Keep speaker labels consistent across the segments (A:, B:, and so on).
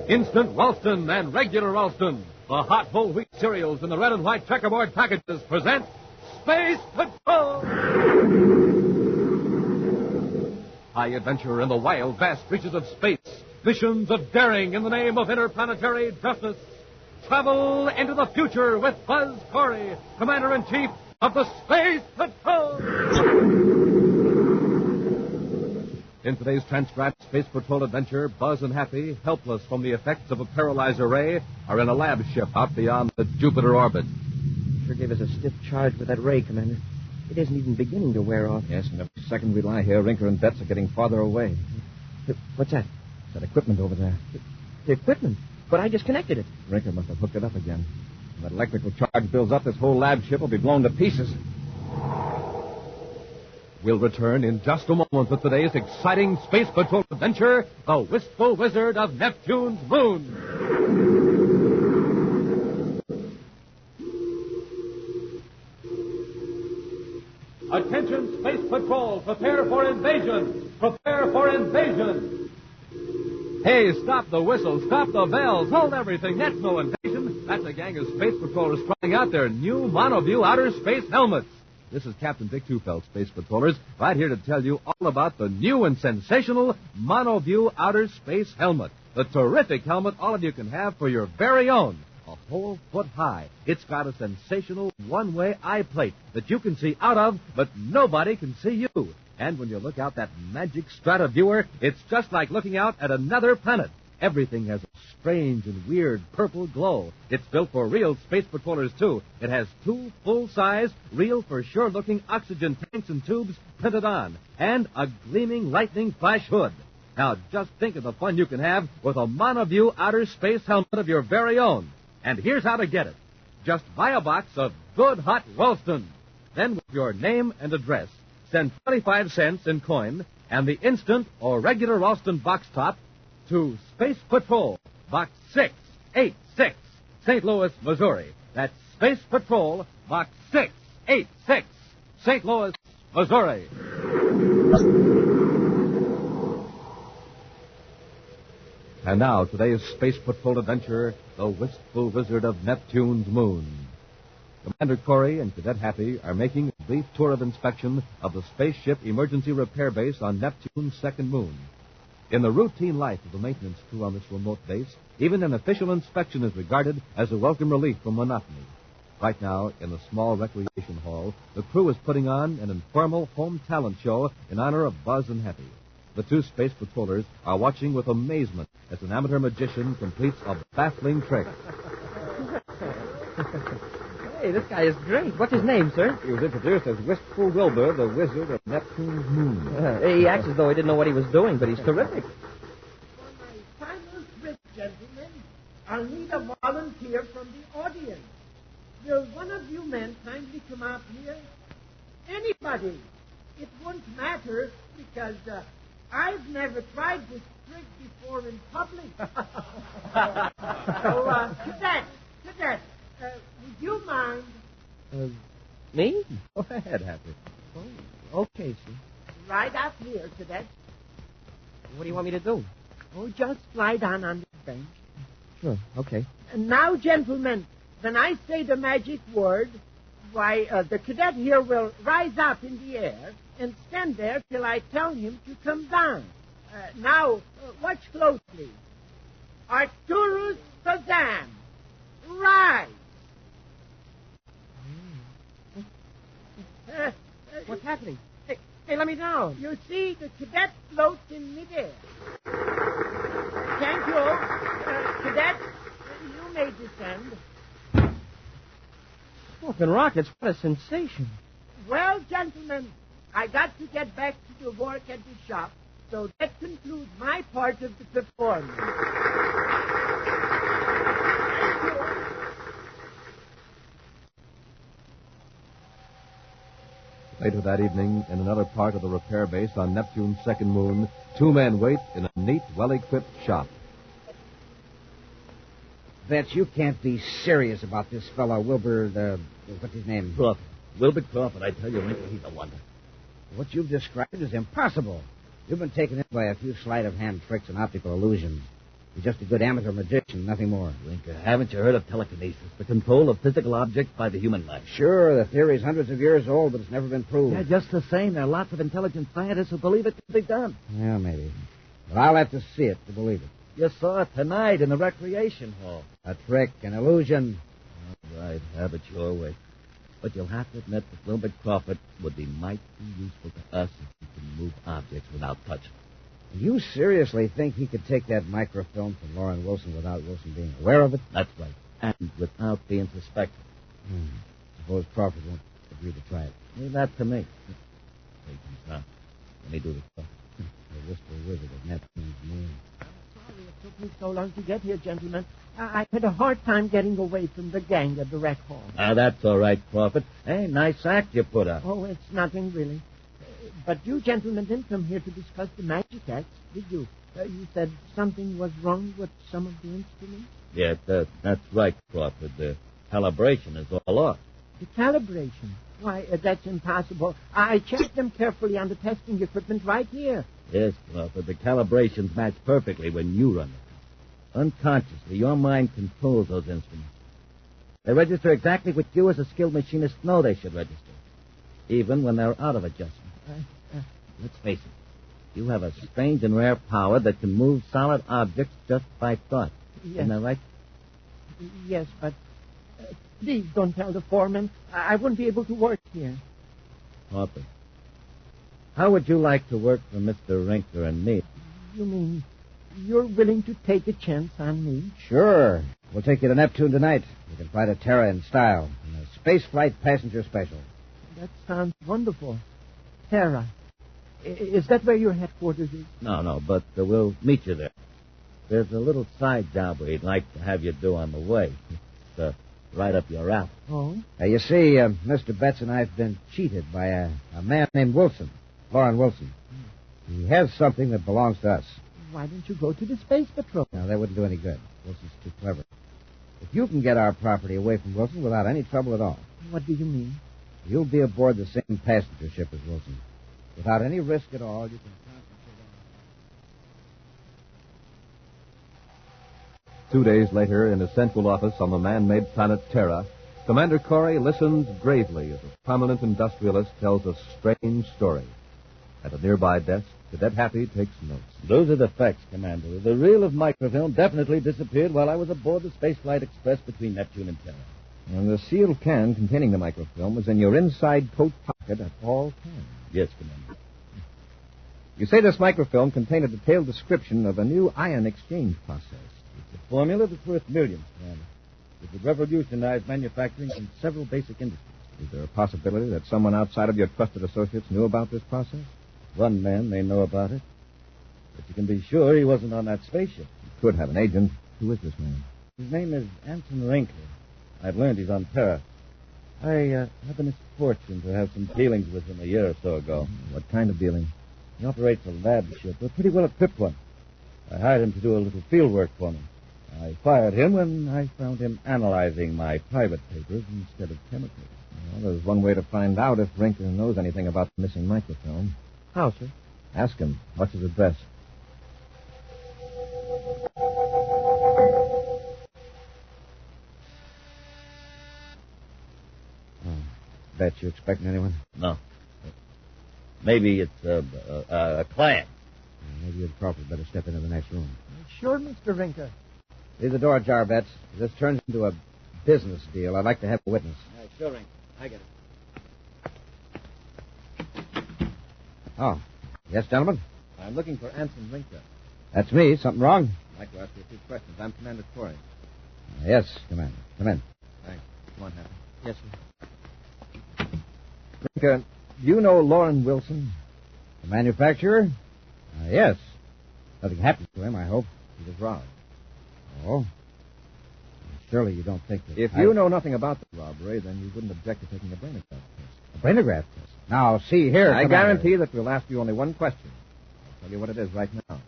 A: Instant Ralston and regular Ralston, the hot whole wheat cereals in the red and white checkerboard packages present Space Patrol! High adventure in the wild, vast reaches of space. Missions of daring in the name of interplanetary justice. Travel into the future with Buzz Corry, Commander-in-Chief of the Space Patrol! In today's transcribed Space Patrol adventure, Buzz and Happy, helpless from the effects of a paralyzer ray, are in a lab ship out beyond the Jupiter orbit.
B: Sure gave us a stiff charge with that ray, Commander. It isn't even beginning to wear off.
C: Yes, and every second we lie here, Rinker and Betts are getting farther away.
B: What's that?
C: That equipment over there.
B: The equipment? But I disconnected it.
C: Rinker must have hooked it up again. When that electrical charge builds up, this whole lab ship will be blown to pieces.
A: We'll return in just a moment with today's exciting Space Patrol adventure, The Wistful Wizard of Neptune's Moon. Attention, Space Patrol, prepare for invasion! Prepare for invasion! Hey, stop the whistle, stop the bells, hold everything. That's no invasion. That's a gang of Space Patrollers trying out their new monoview outer space helmets. This is Captain Dick Tufeld, Space Patrollers, right here to tell you all about the new and sensational monoview outer space helmet. The terrific helmet all of you can have for your very own. A whole foot high. It's got a sensational one-way eye plate that you can see out of, but nobody can see you. And when you look out that magic strata viewer, it's just like looking out at another planet. Everything has a strange and weird purple glow. It's built for real Space Patrollers, too. It has 2 full-size, real-for-sure-looking oxygen tanks and tubes printed on, and a gleaming lightning flash hood. Now, just think of the fun you can have with a monoview outer space helmet of your very own. And here's how to get it. Just buy a box of good hot Ralston. Then with your name and address, send 25 cents in coin and the instant or regular Ralston box top to Space Patrol, Box 686, St. Louis, Missouri. That's Space Patrol, Box 686, St. Louis, Missouri. And now, today's Space Patrol adventure, The Wistful Wizard of Neptune's Moon. Commander Corry and Cadet Happy are making a brief tour of inspection of the spaceship emergency repair base on Neptune's second moon. In the routine life of the maintenance crew on this remote base, even an official inspection is regarded as a welcome relief from monotony. Right now, in the small recreation hall, the crew is putting on an informal home talent show in honor of Buzz and Happy. The 2 Space Patrollers are watching with amazement as an amateur magician completes a baffling trick.
B: Hey, this guy is great. What's his name, sir?
C: He was introduced as Wistful Wilbur, the Wizard of Neptune's Moon.
B: He acts as though he didn't know what he was doing, but he's terrific.
D: For my final trick, gentlemen, I'll need a volunteer from the audience. Will one of you men kindly come out here? Anybody. It won't matter because I've never tried this trick before in public. Cadet, would you mind?
B: Me?
C: Go ahead, Happy.
B: Oh, okay, sir.
D: Right out here, Cadet.
B: What do you want me to do?
D: Oh, just lie down on this bench.
B: Sure, okay.
D: And now, gentlemen, when I say the magic word, why, the cadet here will rise up in the air and stand there till I tell him to come down. Now, watch closely. Arcturus Kazan, rise.
B: What's happening? Hey, let me down.
D: You see, the cadet floats in midair. Thank you. Cadet, you may descend.
B: Smoking rockets, what a sensation.
D: Well, gentlemen, I got to get back to the work at the shop, so that concludes my part of the performance.
A: Later that evening, in another part of the repair base on Neptune's second moon, 2 men wait in a neat, well-equipped shop.
E: Betts, you can't be serious about this fellow, Wilbur, what's his name?
F: Crawford. Wilbur Crawford, I tell you, Rinker, he's a wonder.
E: What you've described is impossible. You've been taken in by a few sleight-of-hand tricks and optical illusions. He's just a good amateur magician, nothing more.
F: Winker, haven't you heard of telekinesis, the control of physical objects by the human mind?
E: Sure, the theory's hundreds of years old, but it's never been proved.
F: Yeah, just the same, there are lots of intelligent scientists who believe it can be done.
E: Yeah, maybe. But I'll have to see it to believe it.
F: You saw it tonight in the recreation hall.
E: A trick, an illusion.
F: All right, have it your way. But you'll have to admit that Wilbur Crawford would be mighty useful to us if he can move objects without touching.
E: You seriously think he could take that microfilm from Lauren Wilson without Wilson being aware of it?
F: That's right. And without being suspected.
E: Suppose Crawford won't agree to try it.
F: Leave that to me. Hey, Tom, let me do this stuff.
E: The Wistful wizard of Neptunes moon.
D: Sorry it took me so long to get here, gentlemen. I had a hard time getting away from the gang at the rec hall.
F: That's all right, Crawford. Hey, nice act you put up.
D: Oh, it's nothing really. But you gentlemen didn't come here to discuss the magic acts, did you? You said something was wrong with some of the instruments?
F: Yeah, that's right, Crawford. The calibration is all off.
D: The calibration? Why, that's impossible. I checked them carefully on the testing equipment right here.
F: Yes, Crawford, the calibrations match perfectly when you run them. Unconsciously, your mind controls those instruments. They register exactly what you as a skilled machinist know they should register, even when they're out of adjustment. Let's face it, you have a strange and rare power that can move solid objects just by thought.
D: Yes.
F: Isn't that right?
D: Yes, but please don't tell the foreman. I wouldn't be able to work here.
F: Crawford, how would you like to work for Mr. Rinker and me?
D: You mean you're willing to take a chance on me?
E: Sure. We'll take you to Neptune tonight. You can fly to Terra in style. In a space flight passenger special.
D: That sounds wonderful. Terra. Is that where your headquarters is?
F: No, but we'll meet you there. There's a little side job we'd like to have you do on the way. It's right up your alley.
D: Oh?
E: You see, Mr. Betts and I have been cheated by a man named Wilson, Lauren Wilson. He has something that belongs to us.
D: Why don't you go to the Space Patrol?
E: No, that wouldn't do any good. Wilson's too clever. If you can get our property away from Wilson without any trouble at all,
D: What do you mean?
E: you'll be aboard the same passenger ship as Wilson. Without any risk at all, you can concentrate on...
A: 2 days later, in his central office on the man-made planet Terra, Commander Corry listens gravely as a prominent industrialist tells a strange story. At a nearby desk, Cadet Happy takes notes.
F: Those are the facts, Commander. The reel of microfilm definitely disappeared while I was aboard the Spaceflight Express between Neptune and Terra.
C: And the sealed can containing the microfilm was in your inside coat pocket at all times.
F: Yes, Commander.
C: You say this microfilm contained a detailed description of a new ion exchange process.
F: It's a formula that's worth millions, Commander. It would revolutionize manufacturing in several basic industries.
C: Is there a possibility that someone outside of your trusted associates knew about this process?
F: One man may know about it, but you can be sure he wasn't on that spaceship.
C: You could have an agent. Who is this man?
F: His name is Anson Rinker. I've learned he's on Terra. I had the misfortune to have some dealings with him a year or so ago.
C: What kind of dealing?
F: He operates a lab ship, a pretty well-equipped one. I hired him to do a little field work for me. I fired him when I found him analyzing my private papers instead of chemicals.
C: Well, there's one way to find out if Rinker knows anything about the missing microfilm.
D: How, sir?
C: Ask him. What's his address?
E: Bet you expecting anyone?
F: No. Maybe it's a client.
E: Maybe you and Crawford better step into the next room.
D: Sure, Mr. Rinker.
E: Leave the door ajar, Betts. If this turns into a business deal, I'd like to have a witness.
F: Sure, Rinker. I get it.
E: Oh. Yes, gentlemen?
C: I'm looking for Anson Rinker.
E: That's me. Something wrong?
C: I'd like to ask you a few questions. I'm Commander Corry.
E: Yes, Commander. Come in.
C: Thanks. Come on, Happy.
D: Yes, sir.
C: Rinker, do you know Lauren Wilson?
E: The manufacturer? Yes. Nothing happened to him, I hope.
C: He was robbed.
E: Oh? Surely you don't think that...
C: If you know nothing about the robbery, then you wouldn't object to taking a brainograph test.
E: A brainograph test? Now, see here,
C: I
E: Commander.
C: guarantee that we'll ask you only one question. I'll tell you what it is right now.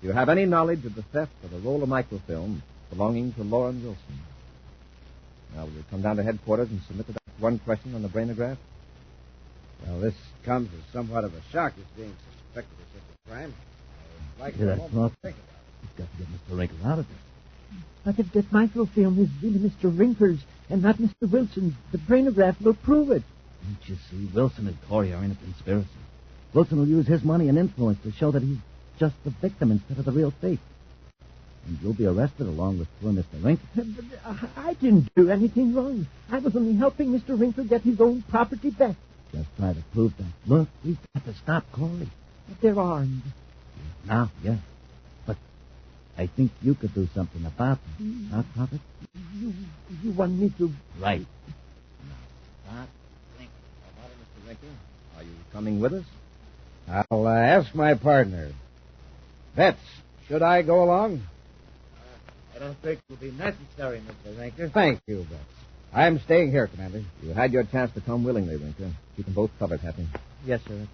C: Do you have any knowledge of the theft of a roll of microfilm belonging to Lauren Wilson? Now, will you come down to headquarters and submit to that one question on the brainograph?
E: Well, this comes as somewhat of a shock as being suspected of such a crime. I'd like
F: Yeah,
E: to
F: that's not-
E: think about it.
F: We've got to get Mr. Winkle out of there.
D: But if that microfilm is really Mr. Winkler's and not Mr. Wilson's, the brainograph will prove it.
F: Don't you see? Wilson and Corry are in a conspiracy. Wilson will use his money and influence to show that he's just the victim instead of the real thief. And you'll be arrested along with poor Mr. Winkle.
D: But I didn't do anything wrong. I was only helping Mr. Winkler get his own property back.
F: Just try to prove that. Look, we've got to stop Corry.
D: But they're armed.
F: Now, yes. But I think you could do something about them. Not, Prophet?
D: You want me to...
F: Right. Now, stop thinking.
C: How about it, Mr. Winkle? Are you coming with us?
E: I'll ask my partner. Betts, should I go along?
B: I don't think it will be necessary, Mr. Winkler.
E: Thank you, Betts. I'm staying here, Commander.
C: You had your chance to come willingly, Winkler. Keep them both covered, Happy.
B: Yes, sir.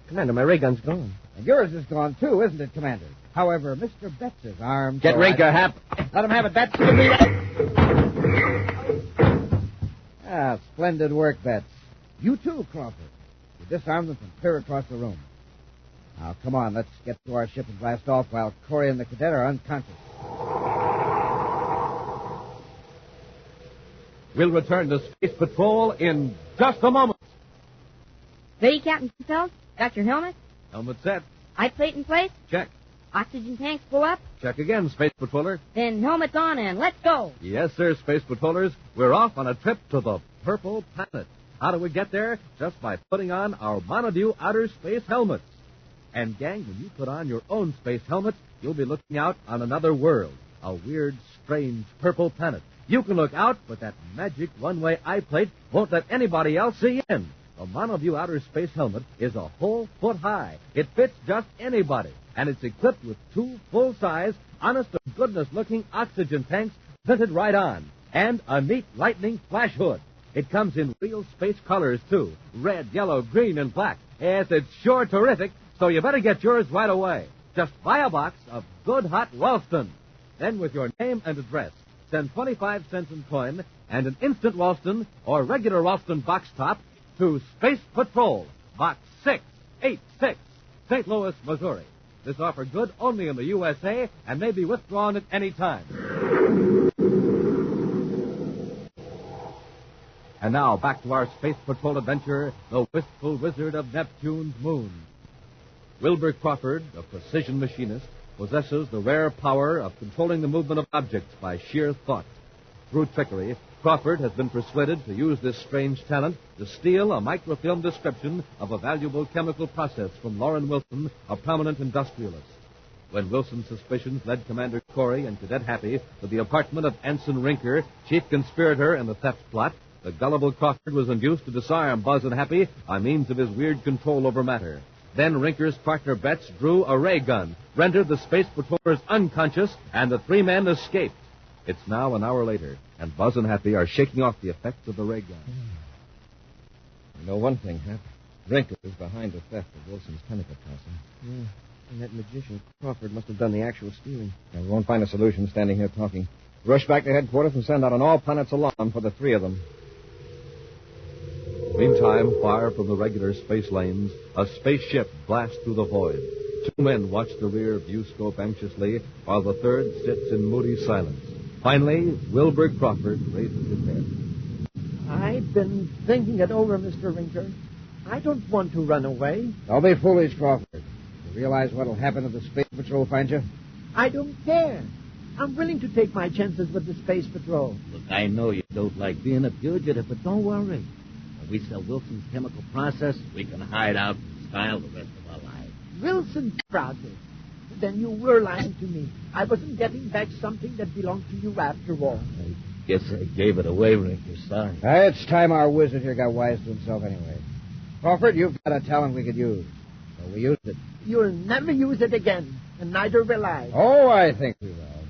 B: Commander, my ray gun's gone.
E: And yours is gone, too, isn't it, Commander? However, Mr. Betts is armed.
C: Get
E: so
C: Winkler, Hap.
E: Let him have it, Betts. Splendid work, Betts. You too, Crawford. You disarmed them from clear across the room. Now, come on, let's get to our ship and blast off while Corry and the cadet are unconscious.
A: We'll return to Space Patrol in just a moment.
G: Ready, Captain Phelps? Got your helmet?
A: Helmet set.
G: Eye plate in place?
A: Check.
G: Oxygen tanks full up?
A: Check again, Space Patroller.
G: Then helmets on and let's go.
A: Yes, sir, Space Patrollers. We're off on a trip to the Purple Planet. How do we get there? Just by putting on our Monaview outer space helmets. And, gang, when you put on your own space helmet, you'll be looking out on another world. A weird, strange purple planet. You can look out, but that magic one-way eye plate won't let anybody else see in. A Monaview outer space helmet is a whole foot high. It fits just anybody, and it's equipped with 2 full-size, honest-to-goodness-looking oxygen tanks printed right on, and a neat lightning flash hood. It comes in real space colors, too. Red, yellow, green, and black. Yes, it's sure terrific, so you better get yours right away. Just buy a box of good hot Ralston. Then with your name and address, send 25 cents in coin and an instant Ralston or regular Ralston box top to Space Patrol, Box 686, St. Louis, Missouri. This offer good only in the USA and may be withdrawn at any time. And now, back to our Space Patrol adventure, the Wistful Wizard of Neptune's Moon. Wilbur Crawford, a precision machinist, possesses the rare power of controlling the movement of objects by sheer thought. Through trickery, Crawford has been persuaded to use this strange talent to steal a microfilm description of a valuable chemical process from Loren Wilson, a prominent industrialist. When Wilson's suspicions led Commander Corry and Cadet Happy to the apartment of Ensign Rinker, chief conspirator in the theft plot, the gullible Crawford was induced to disarm Buzz and Happy by means of his weird control over matter. Then Rinker's partner Betts drew a ray gun, rendered the Space Patrollers unconscious, and the 3 men escaped. It's now an hour later, and Buzz and Happy are shaking off the effects of the ray gun.
C: You know one thing, Hap. Rinker is behind the theft of Wilson's chemical process.
B: Yeah, and that magician Crawford must have done the actual stealing.
C: And we won't find a solution standing here talking. Rush back to headquarters and send out an all-planets alarm for the 3 of them.
A: Meantime, far from the regular space lanes, a spaceship blasts through the void. 2 men watch the rear viewscope anxiously, while the third sits in moody silence. Finally, Wilbur Crawford raises his head.
D: I've been thinking it over, Mr. Rinker. I don't want to run away.
E: Don't be foolish, Crawford. You realize what'll happen if the Space Patrol finds you?
D: I don't care. I'm willing to take my chances with the Space Patrol.
F: Look, I know you don't like being a fugitive, but don't worry. When we sell Wilson's chemical process, we can hide out in style the rest of our lives.
D: Wilson's process? Then you were lying to me. I wasn't getting back something that belonged to you after all.
F: I guess I gave it away, Rinker. Sorry.
E: It's time our wizard here got wise to himself anyway. Crawford, you've got a talent we could use. So we used it.
D: You'll never use it again, and neither will I.
E: Oh, I think we will.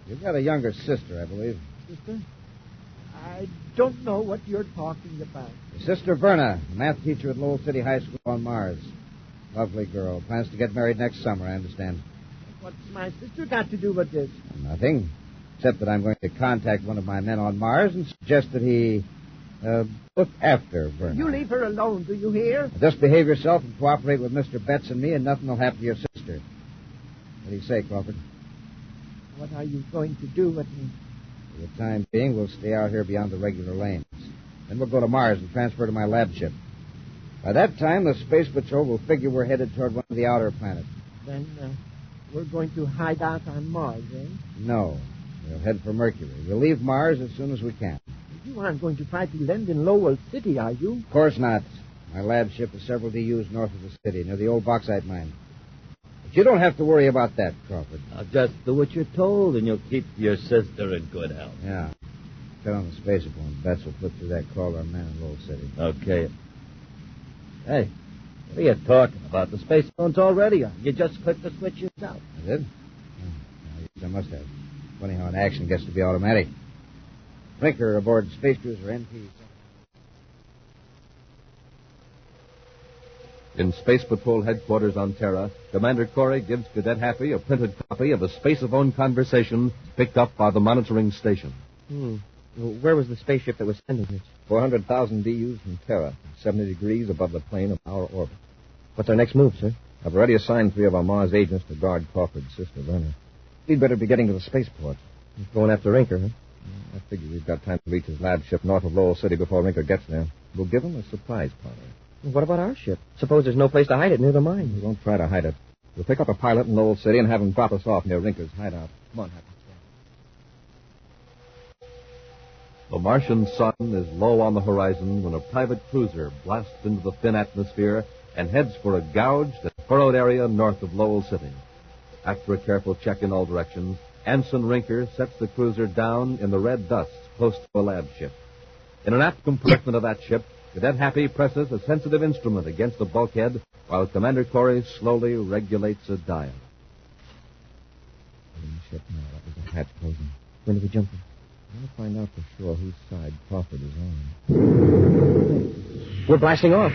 E: You've got a younger sister, I believe.
D: Sister? I don't know what you're talking about.
E: Your sister Verna, a math teacher at Lowell City High School on Mars. Lovely girl. Plans to get married next summer, I understand.
D: What's my sister got to do with this?
E: Nothing. Except that I'm going to contact one of my men on Mars and suggest that he look after Verna.
D: You leave her alone, do you hear?
E: Just behave yourself and cooperate with Mr. Betts and me, and nothing will happen to your sister. What do you say, Crawford?
D: What are you going to do with me?
E: For the time being, we'll stay out here beyond the regular lanes. Then we'll go to Mars and transfer to my lab ship. By that time, the Space Patrol will figure we're headed toward one of the outer planets.
D: Then we're going to hide out on Mars, eh?
E: No. We'll head for Mercury. We'll leave Mars as soon as we can.
D: You aren't going to try to land in Lowell City, are you?
E: Of course not. My lab ship is several DUs north of the city, near the old bauxite mine. But you don't have to worry about that, Crawford.
F: Now, just do what you're told, and you'll keep your sister in good health.
E: Yeah. Get on the spacephone. Bets will flip through that call our man in Lowell City.
F: Okay. Hey, what are you talking about? The space phone's already on. You just clicked the switch yourself.
E: I did? Oh, yes, I must have. Funny how an action gets to be automatic. Brinker aboard Space Cruiser NP.
A: In Space Patrol headquarters on Terra, Commander Corry gives Cadet Happy a printed copy of a spaceophone conversation picked up by the monitoring station.
B: Where was the spaceship that was sending it?
C: 400,000 DUs from Terra, 70 degrees above the plane of our orbit.
B: What's our next move, sir?
C: I've already assigned 3 of our Mars agents to guard Crawford's sister, Werner. We'd better be getting to the spaceport.
B: Going after Rinker, huh?
C: I figure we've got time to reach his lab ship north of Lowell City before Rinker gets there. We'll give him a surprise party.
B: What about our ship? Suppose there's no place to hide it near the mine.
C: We won't try to hide it. We'll pick up a pilot in Lowell City and have him drop us off near Rinker's hideout. Come on, Happy.
A: The Martian sun is low on the horizon when a private cruiser blasts into the thin atmosphere and heads for a gouged and furrowed area north of Lowell City. After a careful check in all directions, Ensign Rinker sets the cruiser down in the red dust close to a lab ship. In an aft compartment of that ship, Cadet Happy presses a sensitive instrument against the bulkhead while Commander Corry slowly regulates a dial.
C: In the ship now, that was a hatch closing.
B: When do we jump in?
C: We'll find out for sure whose side Crawford is on.
B: We're blasting off.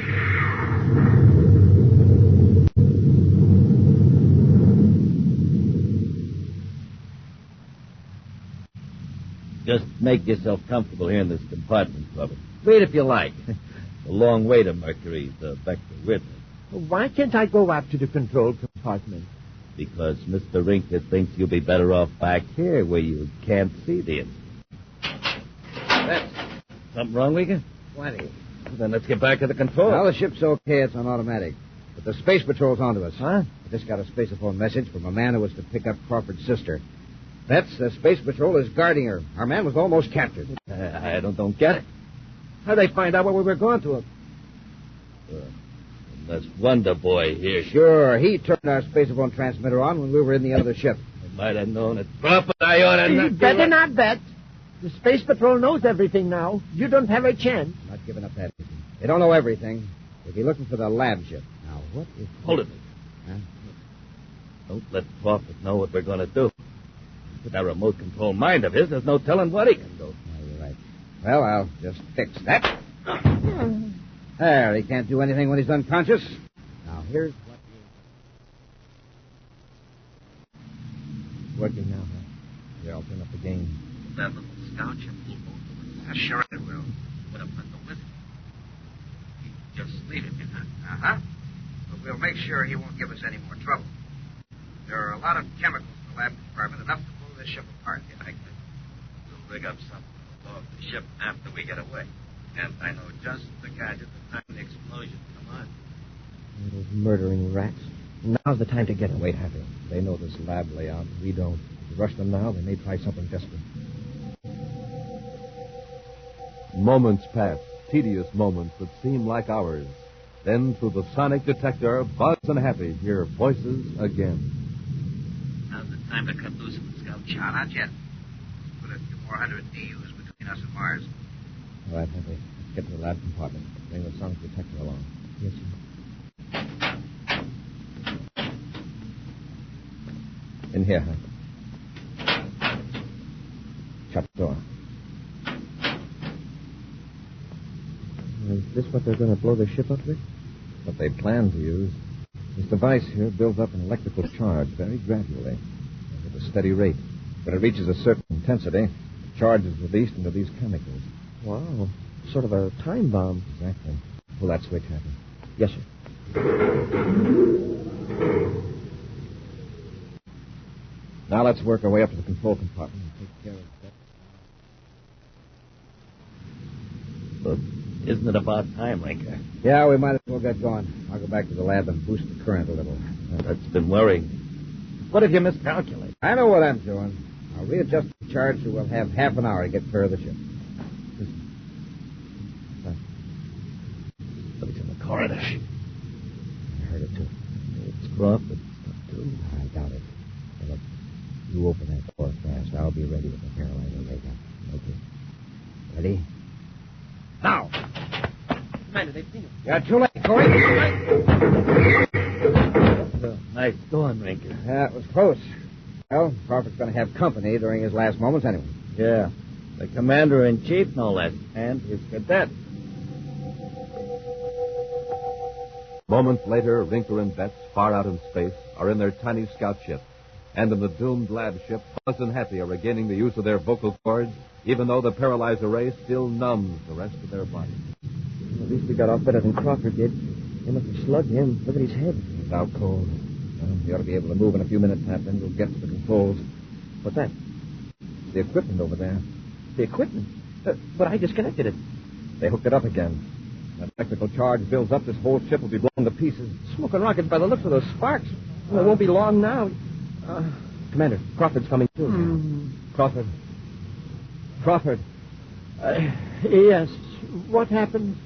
F: Just make yourself comfortable here in this compartment, Crawford. Wait if you like. A long way to Mercury, the Vector with me.
D: Why can't I go up to the control compartment?
F: Because Mr. Rinker thinks you'll be better off back here where you can't see the instrument. Something wrong, Rinker?
E: Plenty.
F: Then let's get back to the control.
E: Well, the ship's okay. It's on automatic. But the Space Patrol's onto us.
B: Huh?
E: I just got a spaceophone message from a man who was to pick up Crawford's sister. That's the Space Patrol is guarding her. Our man was almost captured.
F: I don't get it.
B: How'd they find out where we were going to?
F: Unless Wonder Boy here.
E: Sure, he turned our spaceophone transmitter on when we were in the other ship.
F: I might have known it. Crawford, I ought to
D: You
F: not
D: better not bet. The Space Patrol knows everything now. You don't have a chance.
E: I'm not giving up that. They don't know everything. They'll be looking for the lab ship. Now, what is...
F: Hold it.
E: Huh?
F: Don't let Crawford know what we're going to do. With that remote control mind of his, there's no telling what he can do.
E: Oh, you're right. Well, I'll just fix that. There, he can't do anything when he's unconscious. Now, here's what
B: Working now, huh?
C: Yeah, I'll turn up the gain.
H: That little scout ship will move. Sure it will. Put up with the Wistful. Just leave him, you know. Uh-huh. But we'll make sure he won't give us any more trouble. There are a lot of chemicals in the lab compartment, enough to blow this ship apart. You think that we'll rig up something to blow up the ship after we get away. And I know just the gadget to time the explosion. Come on.
B: Those murdering rats. Now's the time to get them.
C: Wait, Happy. They know this lab layout. We don't. If we rush them now, they may try something desperate.
A: Moments pass, tedious moments that seem like hours. Then, through the sonic detector, Buzz and Happy hear voices again.
H: Now's the time to cut loose in the scout ship. No, not yet. Put a few more hundred DUs between us and Mars.
C: All right, Happy. Let's get to the lab compartment. Bring the sonic detector along.
B: Yes, sir.
C: In here, Happy. Shut the door.
B: Is this what they're going to blow their ship up with?
C: What they plan to use. This device here builds up an electrical charge very gradually, and at a steady rate. When it reaches a certain intensity, the charge is released into these chemicals.
B: Wow. Sort of a time bomb.
C: Exactly. Pull that switch, Happy.
B: Yes, sir.
C: Now let's work our way up to the control compartment and take care of that.
F: Look, isn't it about time, Rinker?
E: Yeah, we might as well get going. I'll go back to the lab and boost the current a little.
F: That's been worrying. What if you miscalculate?
E: I know what I'm doing. I'll readjust the charge so we'll have half an hour to get clear of the ship.
F: Somebody's in the corridor.
E: I heard it, too.
F: It's Crawford. Too.
E: I doubt it. Now, look, you open that door fast. I'll be ready with the paralyzer ray gun. Okay. Ready? Now!
B: Commander, they've seen us.
E: You're too late, Corey.
F: Nice going, Rinker.
E: Yeah, it was close. Well, Crawford's going to have company during his last moments anyway.
F: Yeah. The commander-in-chief, no less, and his cadet.
A: Moments later, Rinker and Betts, far out in space, are in their tiny scout ship. And in the doomed lab ship, Buzz and Happy are regaining the use of their vocal cords, even though the paralyzer ray still numbs the rest of their bodies.
B: At least we got off better than Crawford did. They must have slugged him. Look at his head.
C: He's out cold. Well, he ought to be able to move in a few minutes, Pat. Then we'll get to the controls.
B: What's that?
C: The equipment over there.
B: The equipment. But I disconnected it.
C: They hooked it up again. That electrical charge builds up, this whole ship will be blown to pieces.
B: Smoking rockets by the looks of those sparks. Well, it won't be long now. Commander, Crawford's coming too.
C: Crawford. Crawford.
B: Yes. What happened?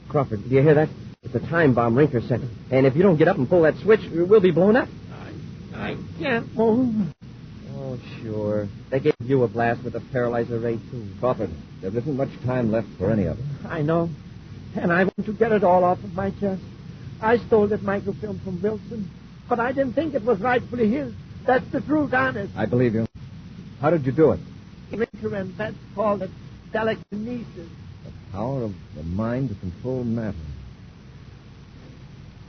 B: Crawford, do you hear that? It's a time bomb Rinker sent. And if you don't get up and pull that switch, we'll be blown up. I can't move. Oh, sure. They gave you a blast with a paralyzer ray, too.
C: Crawford, there isn't much time left for any of it.
B: I know. And I want to get it all off of my chest. I stole that microfilm from Wilson, but I didn't think it was rightfully his. That's the truth, honest.
C: I believe you. How did you do it?
B: Rinker and Betts called it telekinesis.
C: The power of the mind to control matter.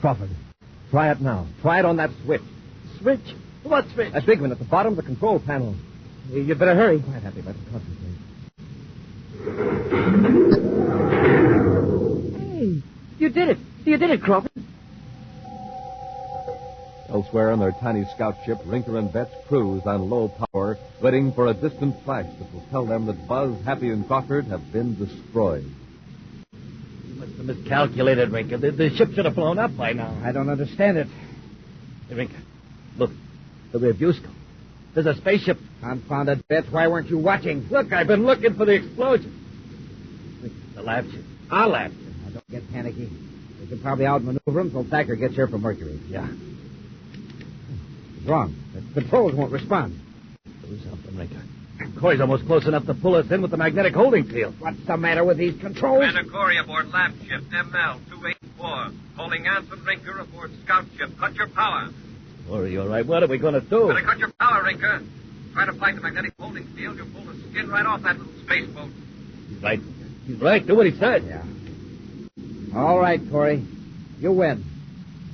C: Crawford, try it now. Try it on that switch.
B: Switch? What switch?
C: That big one at the bottom of the control panel.
B: You better hurry.
C: Quite happy. Let's concentrate.
B: Hey, you did it. You did it, Crawford.
A: Elsewhere in their tiny scout ship, Rinker and Betts cruise on low power, waiting for a distant flash that will tell them that Buzz, Happy, and Crawford have been destroyed.
F: You must have miscalculated, Rinker. The ship should have blown up by now.
E: I don't understand it.
F: Hey, Rinker, look. The rear view scope. There's a spaceship.
E: Confounded Betts, why weren't you watching?
F: Look, I've been looking for the explosion. The lab ship. Our lab ship.
E: Now, don't get panicky. We can probably outmaneuver him till Thacker gets here from Mercury.
F: Yeah.
E: What's wrong? The controls won't respond.
F: Do something, Rinker. Corey's almost close enough to pull us in with the magnetic holding field.
E: What's the matter with these controls?
H: Commander Corry aboard lab ship ML-284. Holding Anson Rinker aboard scout ship. Cut your power.
F: Corey, all right. What are we going to do?
H: Better cut your power, Rinker. Try to fight the magnetic holding field. You'll pull the skin right off that little space boat.
F: He's right. He's right. Do what he said.
E: Yeah. All right, Corey. You win.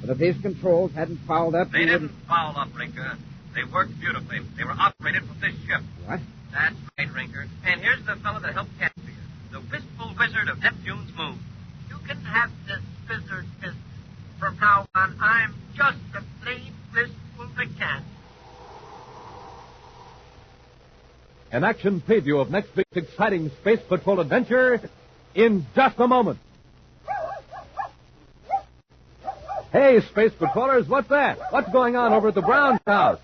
E: But if these controls hadn't fouled up...
H: They didn't foul up, Rinker. They worked beautifully. They were operated from this ship.
E: What?
H: That's right, Rinker. And here's the fellow that helped capture you. The Wistful Wizard of Neptune's moon. You can have this wizard business. From now on, I'm just a plain Wistful mechanic.
A: An action preview of next week's exciting Space Patrol adventure in just a moment. Hey, Space Patrollers, what's that? What's going on over at the Brown house?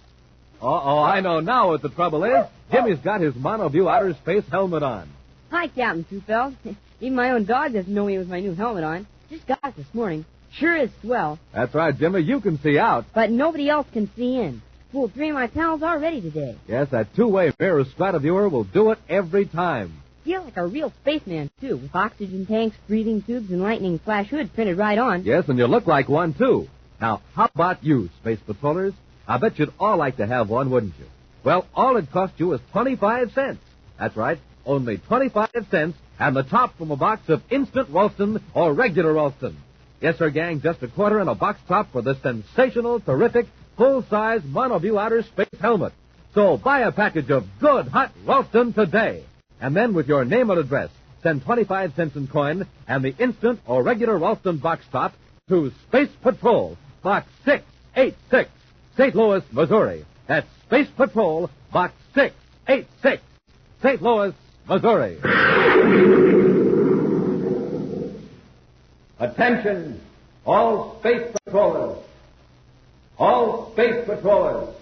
A: Oh, I know now what the trouble is. Jimmy's got his monoview outer space helmet on.
G: Hi, Captain Two-Felt. Even my own dog doesn't know me with my new helmet on. Just got it this morning. Sure is swell.
A: That's right, Jimmy. You can see out.
G: But nobody else can see in. Fooled 3 of my pals already today.
A: Yes, that two-way mirror strataviewer will do it every time.
G: Feel like a real spaceman, too, with oxygen tanks, breathing tubes, and lightning flash hood printed right on.
A: Yes, and you look like one, too. Now, how about you, Space Patrollers? I bet you'd all like to have one, wouldn't you? Well, all it cost you is 25 cents. That's right, only 25 cents, and the top from a box of instant Ralston or regular Ralston. Yes, sir, gang, just a quarter and a box top for this sensational, terrific, full-size monoview outer space helmet. So buy a package of good, hot Ralston today. And then with your name and address, send 25 cents in coin and the instant or regular Ralston box top to Space Patrol, Box 686, St. Louis, Missouri. That's Space Patrol, Box 686, St. Louis, Missouri.
C: Attention, all space patrollers. All space patrollers.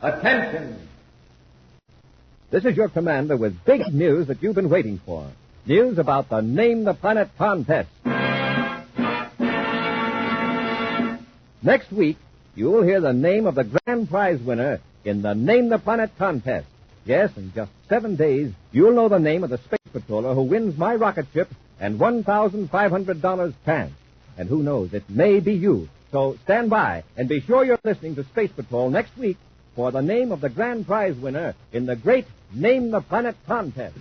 C: Attention. This is your commander with big news that you've been waiting for. News about the Name the Planet contest. Next week, you will hear the name of the grand prize winner in the Name the Planet contest. Yes, in just 7 days, you'll know the name of the space patroller who wins my rocket ship and $1,500 cash. And who knows, it may be you. So stand by and be sure you're listening to Space Patrol next week for the name of the grand prize winner in the great Name the Planet contest.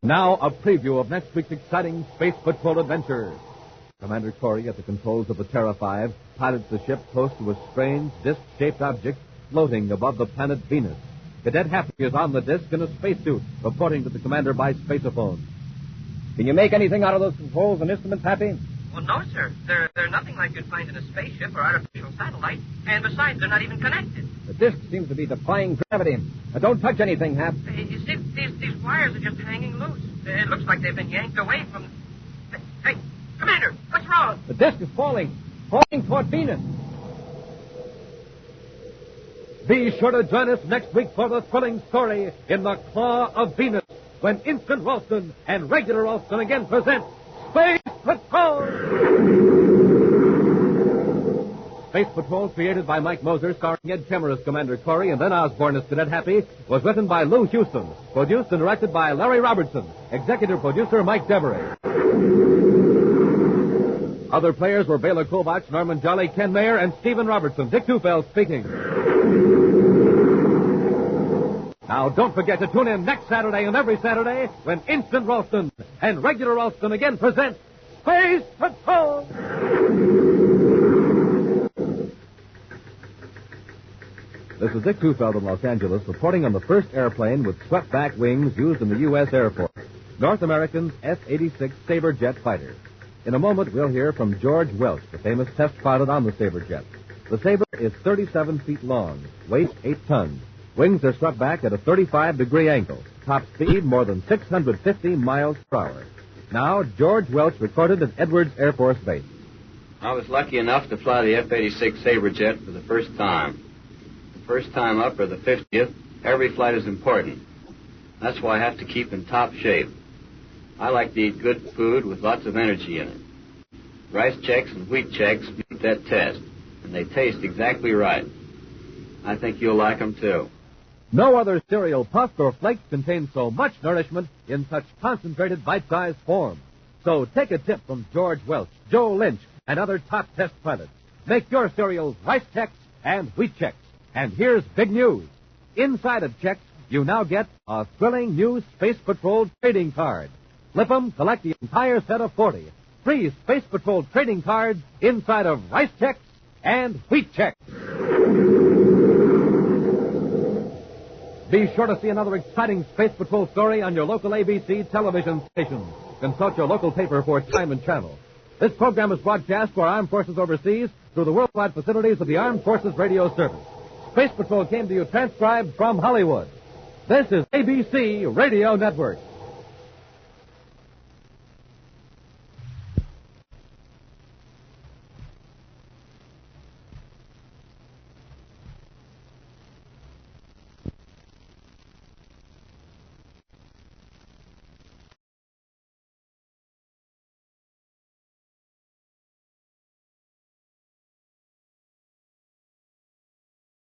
A: Now, a preview of next week's exciting Space Patrol adventures. Commander Corry, at the controls of the Terra 5, pilots the ship close to a strange, disc-shaped object floating above the planet Venus. Cadet Happy is on the disc in a spacesuit, reporting to the commander by spaceophone.
C: Can you make anything out of those controls and instruments, Happy?
B: Well, no, sir. They're nothing like you'd find in a spaceship or artificial satellite. And besides, they're not even connected.
C: The disc seems to be defying gravity. Now, don't touch anything, Hap.
B: You see, these wires are just hanging loose. It looks like they've been yanked away from... Hey, Commander, what's wrong?
C: The disc is falling toward Venus.
A: Be sure to join us next week for the thrilling story in The Claw of Venus, when Instant Ralston and Regular Ralston again present Space Patrol! Space Patrol, created by Mike Moser, starring Ed Kemmer as Commander Corry and Len Osborn as Cadet Happy, was written by Lou Houston, produced and directed by Larry Robertson, executive producer Mike Devery. Other players were Bela Kovach, Norman Jolly, Ken Mayer, and Stephen Robertson. Dick Tufeld speaking. Now, don't forget to tune in next Saturday and every Saturday when Instant Ralston and Regular Ralston again present Space Patrol! This is Dick Tufeld in Los Angeles reporting on the first airplane with swept-back wings used in the U.S. Air Force, North American's F-86 Sabre jet fighter. In a moment, we'll hear from George Welch, the famous test pilot on the Sabre jet. The Sabre is 37 feet long, weight 8 tons. Wings are swept back at a 35-degree angle. Top speed more than 650 miles per hour. Now, George Welch recorded at Edwards Air Force Base.
I: I was lucky enough to fly the F-86 Sabre jet for the first time. The first time up, or the 50th, every flight is important. That's why I have to keep in top shape. I like to eat good food with lots of energy in it. Rice Chex and Wheat Chex meet that test, and they taste exactly right. I think you'll like them, too.
A: No other cereal, puffed or flaked, contains so much nourishment in such concentrated bite-sized form. So take a tip from George Welch, Joe Lynch, and other top test pilots. Make your cereals Rice Chex and Wheat Chex. And here's big news. Inside of Chex, you now get a thrilling new Space Patrol trading card. Flip 'em, collect the entire set of 40. Free Space Patrol trading cards inside of Rice Chex and Wheat Chex. Be sure to see another exciting Space Patrol story on your local ABC television station. Consult your local paper for time and channel. This program is broadcast to our armed forces overseas through the worldwide facilities of the Armed Forces Radio Service. Space Patrol came to you transcribed from Hollywood. This is ABC Radio Network.